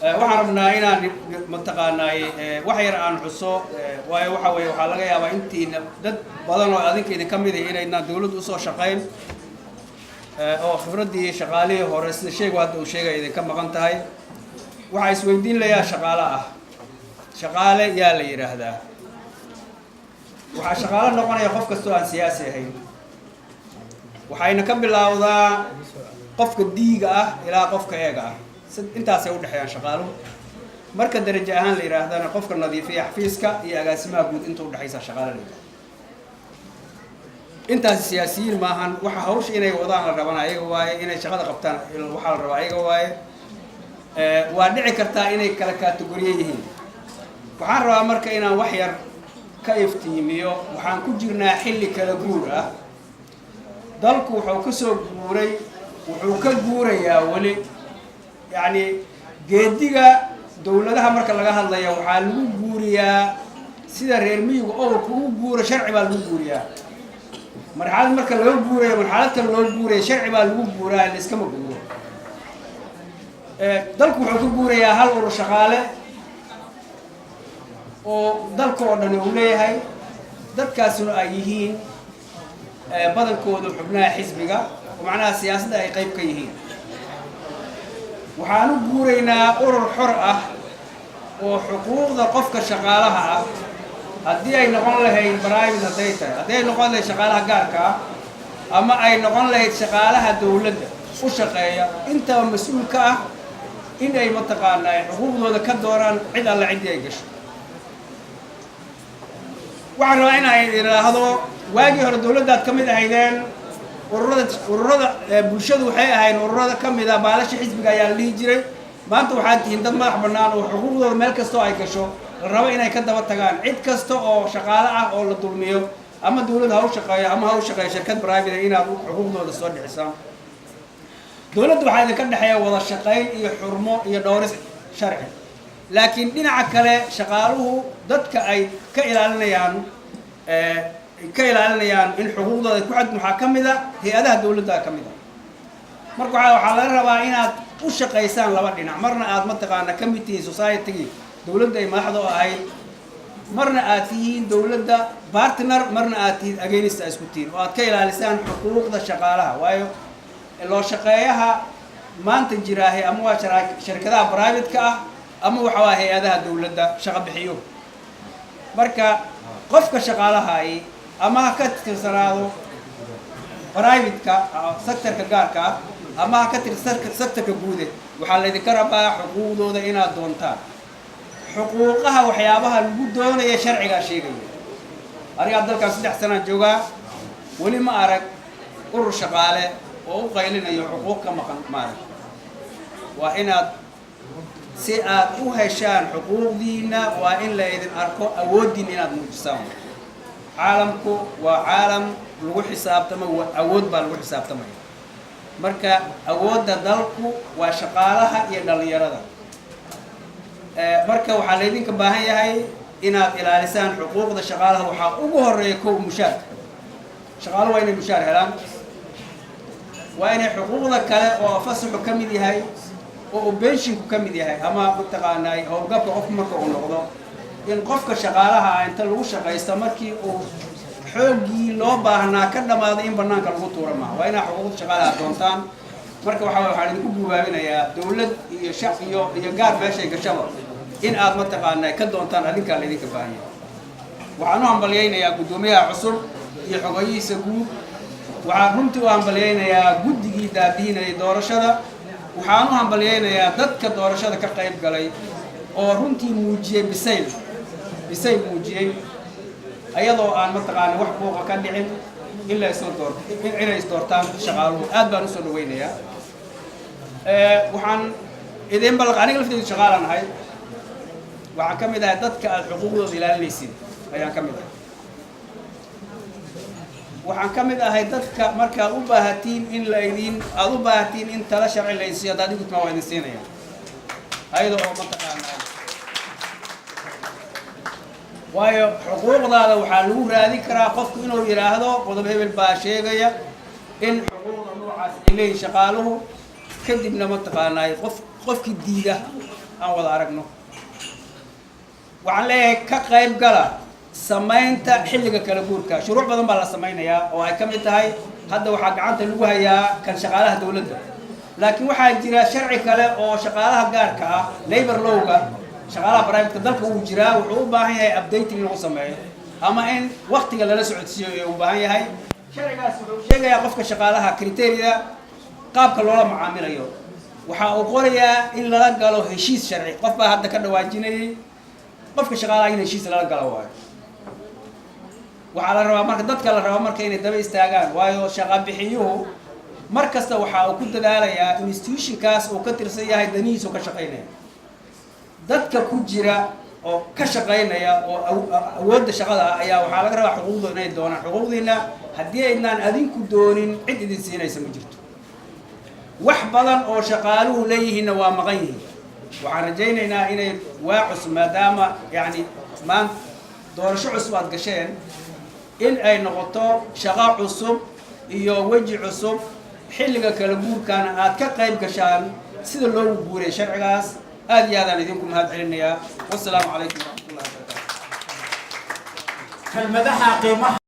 waxaan rabnaa inaan mataqaanay wax yar aan xuso waayo waxa weeye waxa laga yaabaa intiina dad badan oo adinkeena kamid ah inayna dawladdu soo shaqeyn oo khibradii shaqaalihii hore sida sheegu hadda uu sheegay idinka maqan tahay waxa isweydiin layaa shaqaale yaa la yiraahdaa waxa shaqaale noqonaya qof kastoo aan siyaasi ahayn waxayna ka bilowdaa qofka diiga ah ilaa qofka eega ah intaas ay u dhaxayaan shaqaaluhu marka darajo ahaan la yiraahdana qofka nadiifiya xafiiska iyo agaasimaha guud inta u dhaxaysa shaqaale intaas siyaasiyiin maahan waxa hawsha inay wadaan la rabana ayaga waaye inay shaqada qabtaan waxa la rabaa ayaga waaye waa dhici kartaa inay kala kategoriye yihiin waxaan rabaa marka inaan wax yar ka iftiimiyo waxaan ku jirnaa xilli kala guur ah dalku wuxuu ka soo guuray wuxuu ka guurayaa wali يعني geediga dawladaha marka laga hadlayo waxa lagu guuriyaa sida reer miyiga oo ku guuro sharci baa lagu guuriyaa marxalad marka laga guurayo marxaladka loo guurayo sharci baa lagu guuraa la iska ma guuro dalku wuxuu ka guurayaa hal urur shaqaale oo dalka oo dhan uu leeyahay dadkaasuna ay yihiin badankooda xubnaha xisbiga oo macnaha siyaasadda ay qayb ka yihiin waxaan u guuraynaa urur xor ah oo xuquuqda qofka shaqaalaha ah haddii ay noqon lahayd private haday tahay haddii ay noqon lahayd shaqaalaha gaarka ah ama ay noqon lahayd shaqaalaha dawladda u shaqeeya intaba mas-uul ka ah in ay mataqaanaa xuquuqdooda ka dooraan cid alla ciddii ay gasho waxaan rabaa in ay idhaahdo waagii hore dawladdaad ka mid ahaydeen ururada bulshadu waxay ahayn ururada kamid ah baalasha xisbiga ayaa la dhihi jiray maanta waxaad tihiin dad madax bannaan oo xuquuqdooda meel kastoo ay gasho la rabo inay ka daba tagaan cid kasta oo shaqaale ah oo la dulmiyo ama dawladda ha u shaqeeyo ama ha u shaqeeyo shirkad private inaad xuquuqdooda soo dhicisaan dawladda waxaa idinka dhexeeya wada shaqayn iyo xurmo iyo dhowris sharci laakiin dhinaca kale shaqaaluhu dadka ay ka ilaalinayaan in xuquuqdooda ku xad waxa kamid ah hay'adaha dawladda kamid ah marka waxa laga rabaa inaad u shaqeysaan laba dhinac marna aad mataqaana committee society dawladda ay madaxda u ahayd marna aad tihiin dawladda partner marna aad tihiin against isku tihiin oo aad ka ilaalisaan xuquuqda shaqaalaha waayo loo shaqeeyaha maanta jiraahay ama waa shirkadaha private ka ah ama waxa waa hay'adaha dawladda shaqo bixiyo marka qofka shaqaalaha ay ama ka tirsanaado private-ka sector-ka gaarka ah ama ka tirsan sector-ka guud waxa la idinka rabaa xuquuqdooda inaad doontaan xuquuqaha waxyaabaha lagu doonayo sharciga sheegaya aniga dalkan 3 sano joogaa wali ma arag urur shaqaale oo u qaylinayo xuquuq ka maqan maahan waa inaad si aad u heshaan xuquuqdiina waa in la idin arko awoodin inaad muujisaan caalamku waa caalam lagu xisaabtamo awood baa lagu xisaabtamaya marka awoodda dalku waa shaqaalaha iyo dhalinyarada marka waxaa la idinka baahan yahay inaad ilaalisaan xuquuqda shaqaalaha waxaa ugu horeeya kow mushaar shaqaaluhu waa inay mushaar helaan waa inay xuquuqda kale oo fasaxu ka mid yahay oo pensionku ka mid yahay ama mataqaanaa howlgabka qofku marka uu noqdo in qofka shaqaalaha inta lagu shaqeysto markii uu xoogii loo baahnaa ka dhamaado in banaanka lagu tuuro ma waa inaa xuquuqda shaqaalaha doontaan marka waxaan idinku gubaabinayaa dawlad iyo shaq iyo gaar meeshay gashaba in aad mataqaanaa ka doontaan adinkaa la idinka baahan yahay waxaan u hambalyaynayaa guddoomiyaha cusub iyo xogayihiisa guud waxaan runtii u hambalyaynayaa guddigii daadiinayay doorashada waxaan u hambalyaynayaa dadka doorashada ka qayb galay oo runtii muujiyay bisayl muujiyay ayadoo aan mataqaana wax buuqa ka dhicin ilaa inay isdoortaan shaqaaluhu aad baan usoo dhaweynayaa waxaan idin balaq aniga lafteydu shaqaalaan ahay waxaan ka mid ahay dadka aad xuquuqdooda ilaalinaysid ayaan ka mid ahay waxaan ka mid ahay dadka markaad u baahatiin in aad u baahatiin in tala sharci la isiyo haddaad igutmaa waa idin siinaya ayada oo mataqaanaa waayo xuquuqdaada waxaa lagu raadin karaa qofku inuu yiraahdo qodob hebel baa sheegaya in xuquuqda noocaas ay leeyihiin shaqaaluhu kadibna mataqaanaa qofkii diida aan wada aragno waxaan leeyahay ka qayb gala samaynta xilliga kala guurka shuruuc badan baa la samaynayaa oo ay ka mid tahay hadda waxaa gacanta lagu hayaa kan shaqaalaha dawladda laakiin waxaa jira sharci kale oo shaqaalaha gaarka ah labor lawga shaqaalaha private dalka uu jiraa wuxuu u baahan yahay updating lagu sameeyo ama in waqtiga lala socodsiiyo ee u baahan yahay sharcigaas wuxuu sheegayaa qofka shaqaalaha criteria qaabka loola macaamilayo waxa uu qorayaa in lala galo heshiis sharci qof baa hadda ka dhawaajinayay qofka shaqaalaha in heshiis lala galo waayo waxaa la rabaa marka dadka la rabaa marka inay daba istaagaan waayo shaqa bixiyuhu mar kasta waxa uu ku dadaalayaa institutionkaas uu ka tirsan yahay danihiisa ka shaqaynaya dadka ku jira oo ka shaqaynaya oo awoodda shaqada ayaa waxaa laga rabaa xuquuqdooda inay doonaan xuquuqdiina haddii aynaan adinku doonin cid idin siinaysa ma jirto wax badan oo shaqaaluhu leeyihiinna waa maqan yihiin waxaan rajaynaynaa inay waa cusub maadaama yani maan doorasho cusub aad gasheen in ay noqoto shaqo cusub iyo weji cusub xilliga kala guurkaana aad ka qayb gashaan sida loogu guuray sharcigaas aad iyo aadaan idinku mahad celinayaa wassalaamu calaykum waraxmatullahi wabarakaatu.